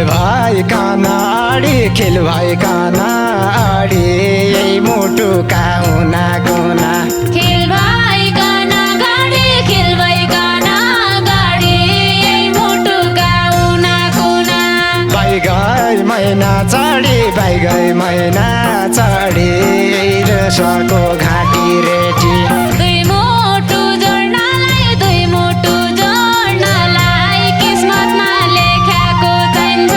भइकन अडी खेल भइकन अडी यही मुटुका हुना गुना खेल भइकन गाडी खेल भइकन गाडी यही मुटुका हुना गुना बैगै महिना चढी रसको घाँटी रेटी दुई मुटु जोड्नलाई किस्मतमा लेख्याको चाहिन्छ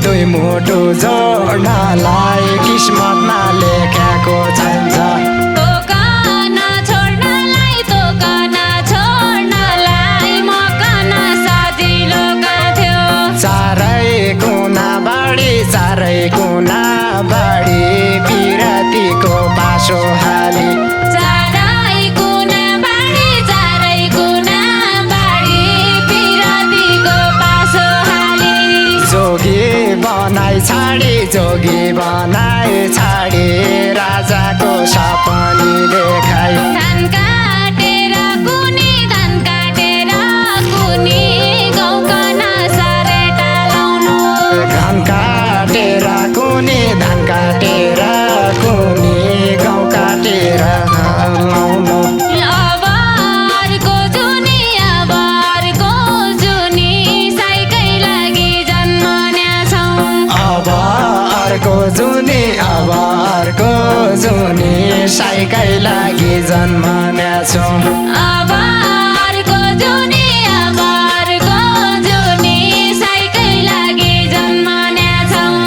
दुई मुटु जोड्नलाई किस्मतमा लेख्याको चाहिन्छ तोकन छोड्नलाई मकन सजिलो गाथ्यो चारै कुना बाडी पिरातीको पासो हाली चारै कुना बाडी पिरातीको पासो हाली जोगी बनाई छाडी राजाको सपनी देखाई धान काटेर कुनी गाउँकन सरेटा लाउनु धान काटेर कुनी गाउँ काटेर लाउनु अब अर्को जुनी साइकै लागि जन्मन्या छौँ अब अर्को जुनी साइकै लागि जन्मन्या छौँ अब अर्को जुनी साइकै लागि जन्मन्या छौँ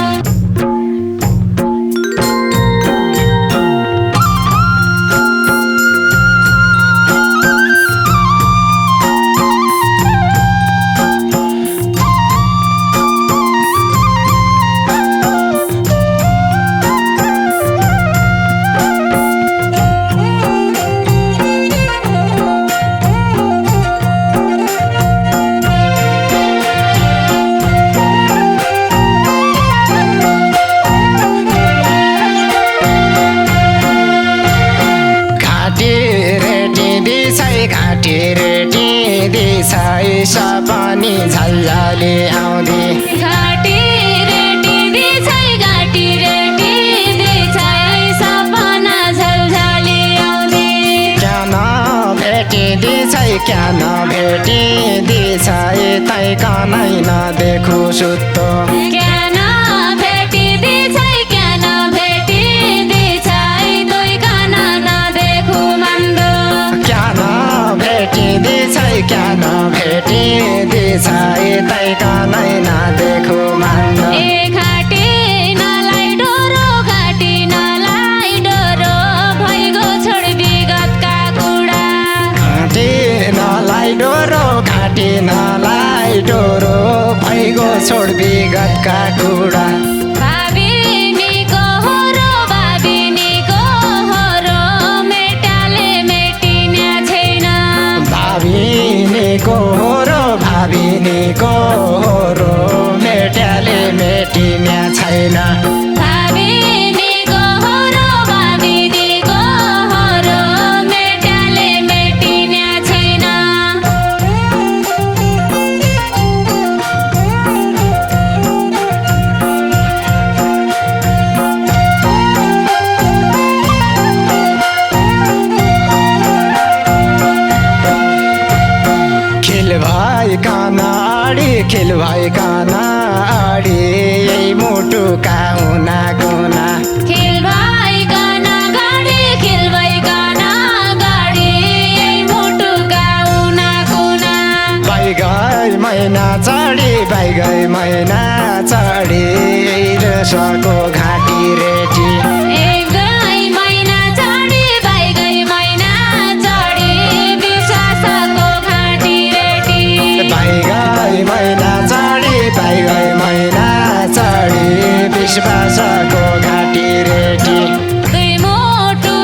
घाँटी रेटी दिछै सपनी झल्झली आउँदी घाँटी रेटी दिछै सपना झल्झली आउँदी क्या नभेटी दिछै तै कनै नदेखु सुत्तो क्या नभेटी दिछै दुई कान नदेखु मन्दो क्या नभेटी दिछै तै कनै नदेखु मान्दो ए घाँटी नलाई डोरो भइगो छोड विगतका कुरा घाँटी नलाई डोरो भइगो छोड विगतका कुरा भाविनीको होरो मेटाले मेटिन्या छैन भाविनीको होरो मेट्याले मेटिन्या छैन भाविनीको होरो मेटाले मेटिन्या छैन खेल भइकन अडी यही मुटुका हुना गुना खेल भइकन गाडी यही मुटुका हुना गुना बैगै महिना चढी रसको घाँटी रेटी बैगै महिना चढी विश्वासको घाँटी रेटी बैगै महिना चढी विश्वासको घाँटी रेटी दुई मुटु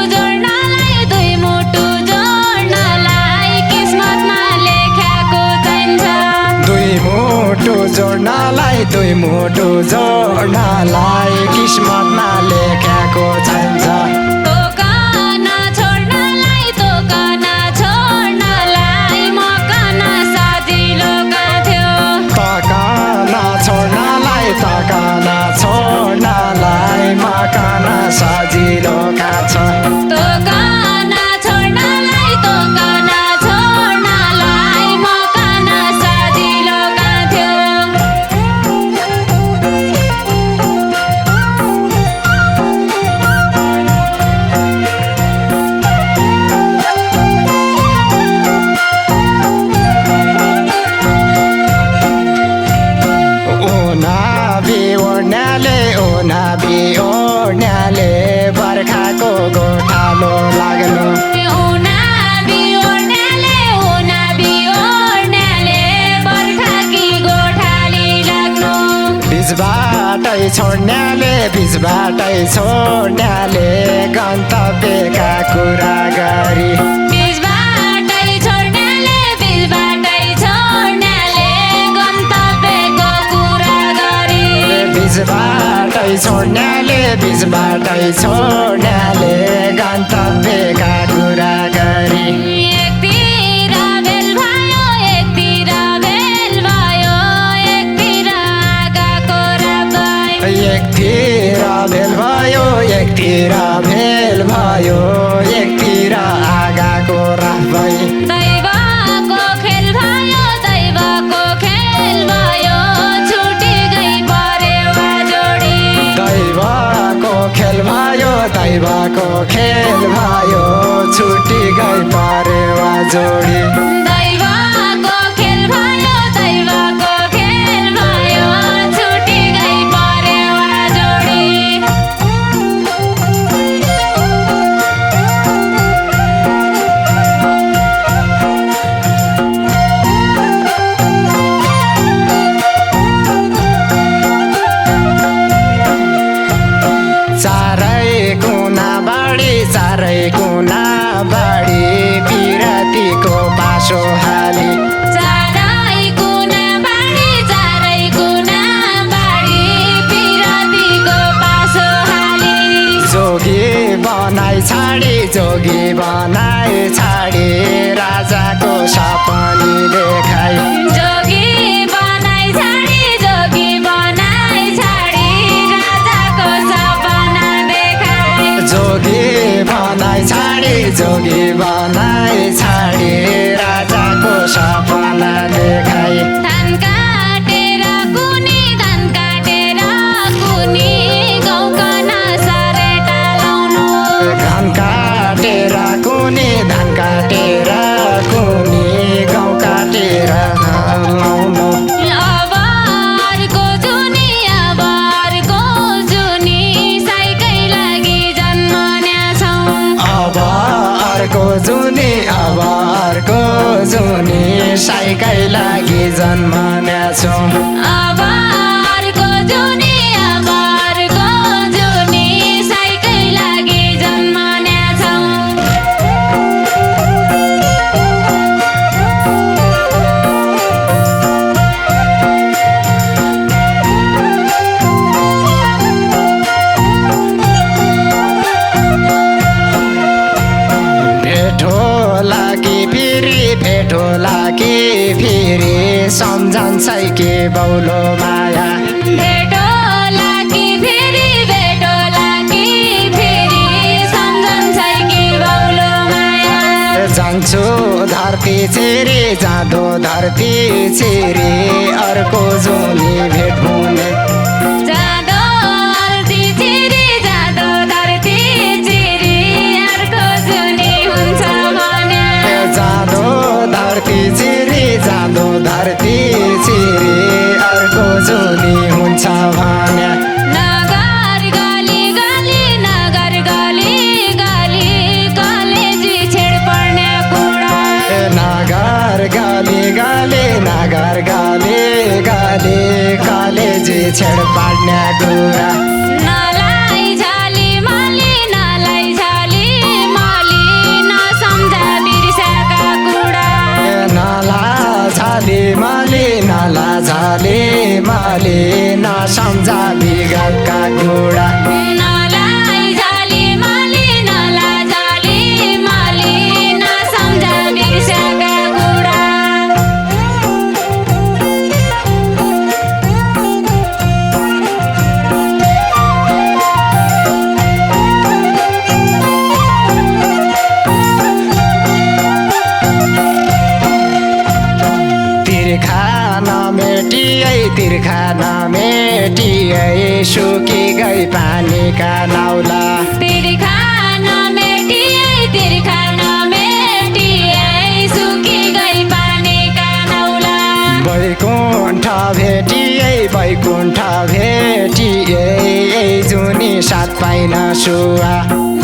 जोड्नलाई किस्मतमा लेख्याको चाहिन्छ दुई मुटु जोड्नलाई किस्मतमा लेख्याको चाहिन्छ तोकन छोड्नलाई मकन सजिलो गाथ्यो बिचबाटै छोड्न्याले गन्तव्यका कुरा गरी बिचबाटै छोड्नेले गन्तव्यको कुरा गरी बिचबाटै छोड्न्याले गन्तव्यका कुरा गरी एकतिर भेल भयो एकतिर आगाको राबाई एकतिर भेल भयो एकतिर आगाको राबाई दैवको खेल भयो छुटी गई परेवा जोडी दैवको खेल भयो छुटी गई परेवा जोडी दैवको खेल भयो छुटी गई परेवा जोडी चारै कुना बाडी पिरातीको पासो हाली चारै कुना बाडी पिरातीको पासो हाली जोगी बनाई छाडी राजाको सपनी देखाई जोगी बनाई छाडी राजाको सपना देखाई जोगी बनाई छाडी राजाको सपना देखाई धान काटेर कुनी गाउँका नसरेटा लाउनु धान काटेर कुनी गाउँ काटेर लाउनु अब अर्को जुनी साइकै लागि जन्मन्या छौँ अब अर्को जुनी साइकै लागि जन्मन्या छौँ अब अर्को जुनी साइकै लागि जन्मन्या छौँ भेटो लागी फेरि सम्झन्छ के बौलो माया भेटो लागी फेरि सम्झन्छ कि बौलो माया जान्छु धरती छिरी जाँदो धरती छिरी अर्को जुनी भेट हुने जाँदो धरती चिरी अर्को जुनी हुन्छ भने जाँदो धरती छिरी अर्को जुनी हुन्छ भने नगर गली कलेजी छेड पर्ने कुरा नगर गाली कलेजी छेड पाड्ने कुरा नलाई झाली माली नसम्झा बिर्सेका कुरा नाला झाली माली नसम्झा विगतका कुरा नलाई झाली माली नसम्झा बिर्सेका कुरा तिर्खा नमेटिए सुकी गई पानीका नाउला तिर्खा नमेटिए सुकी गई पानीका नाउला वैकुण्ठ भेटिए जुनी साथ पाइन सुवा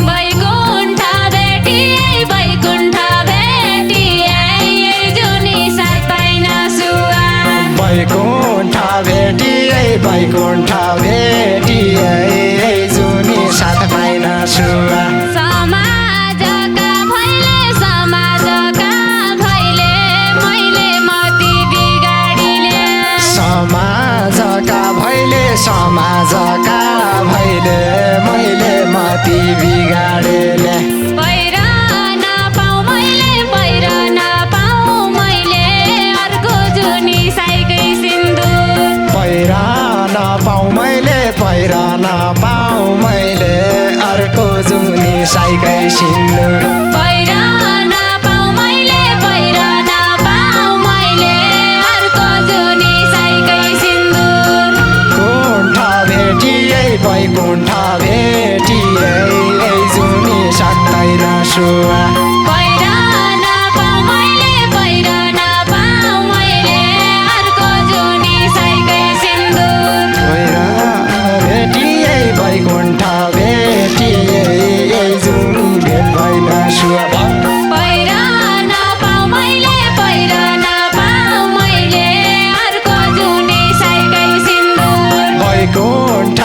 वैकुण्ठ भेटिए जुनी साथ पाइन सुवा वैकुण्ठ भेटिए वैकुण्ठ भेटिए जुनी साथ पाइन सुवा समाजका भैले मैले मति बिगाडिले समाजका भैले मैले मति बिगाडेले पैर नपाऊ मैले अर्को जुनी साइकै सिन्दुर पैर नपाऊ मैले अर्को जुनी साइकै सिन्दुर पैर नपाऊ मैले अर्को जुनी साइकै सिन्दुर कुण्ठ भेटिए वैकुण्ठ भेटिए जुनी सक्दैन सुवा पैर नपाऊ मैले अर्को जुनी साइकै सिन्दुर पैर भेटिए वैकुण्ठ भेटिए जुनी भेट भइन सुवा पैर नपाऊ मैले अर्को जुनी साइकै सिन्दुर वैकुण्ठ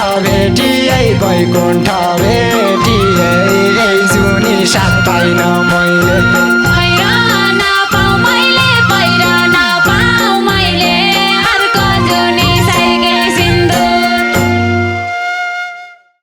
भेटिए जुनी साथ पाइन